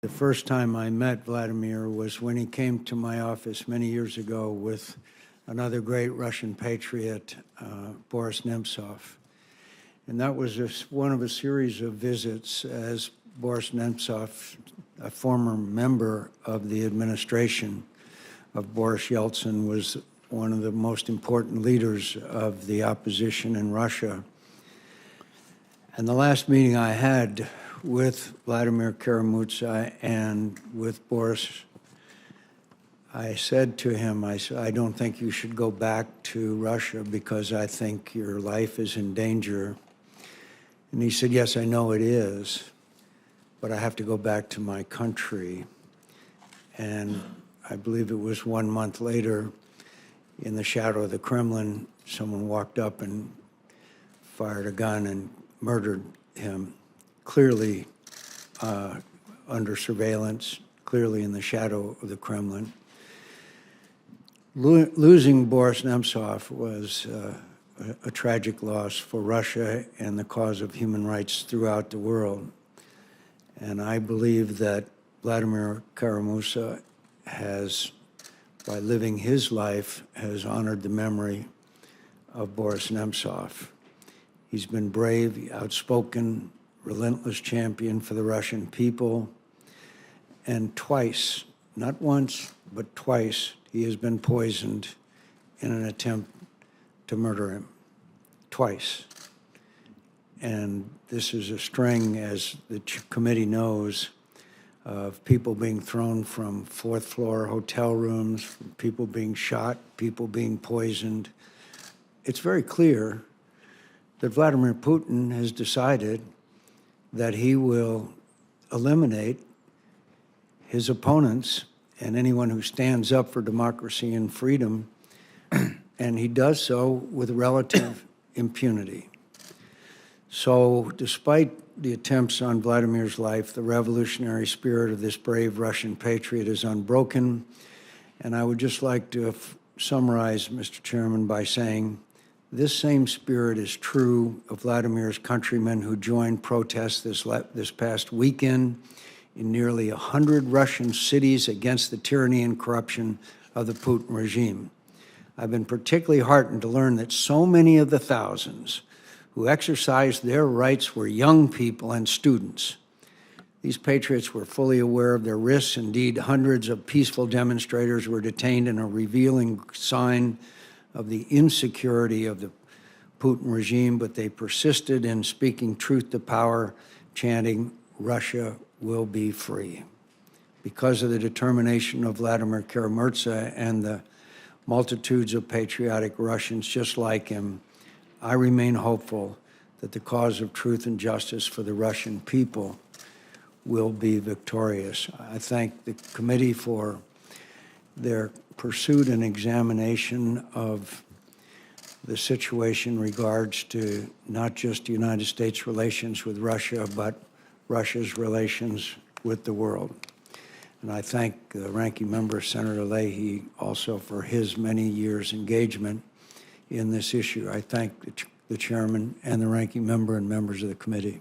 The first time I met Vladimir was when he came to my office many years ago with another great Russian patriot, Boris Nemtsov. And that was just one of a series of visits as Boris Nemtsov, a former member of the administration of Boris Yeltsin, was one of the most important leaders of the opposition in Russia. And the last meeting I had with Vladimir KARA-MURZA and with Boris, I said to him, I said, I don't think you should go back to Russia because I think your life is in danger. And he said, yes, I know it is, but I have to go back to my country. And I believe it was 1 month later, in the shadow of the Kremlin, someone walked up and fired a gun and murdered him, clearly under surveillance, clearly in the shadow of the Kremlin. Losing Boris Nemtsov was a tragic loss for Russia and the cause of human rights throughout the world. And I believe that Vladimir KARA-MURZA has, by living his life, has honored the memory of Boris Nemtsov. He's been brave, outspoken, relentless champion for the Russian people. And twice, not once, but twice, he has been poisoned in an attempt to murder him. Twice. And this is a string, as the committee knows, of people being thrown from fourth floor hotel rooms, people being shot, people being poisoned. It's very clear that Vladimir Putin has decided that he will eliminate his opponents and anyone who stands up for democracy and freedom, and he does so with relative impunity. So despite the attempts on Vladimir's life, the revolutionary spirit of this brave Russian patriot is unbroken. And I would just like to summarize, Mr. Chairman, by saying this same spirit is true of Vladimir's countrymen who joined protests this past weekend in nearly 100 Russian cities against the tyranny and corruption of the Putin regime. I've been particularly heartened to learn that so many of the thousands who exercised their rights were young people and students. These patriots were fully aware of their risks. Indeed, hundreds of peaceful demonstrators were detained in a revealing sign of the insecurity of the Putin regime, but they persisted in speaking truth to power, chanting, Russia will be free. Because of the determination of Vladimir KARA-MURZA and the multitudes of patriotic Russians just like him, I remain hopeful that the cause of truth and justice for the Russian people will be victorious. I thank the committee for their pursuit and examination of the situation in regards to not just the United States relations with Russia, but Russia's relations with the world. And I thank the ranking member, Senator Leahy, also for his many years' engagement in this issue. I thank the chairman and the ranking member and members of the committee.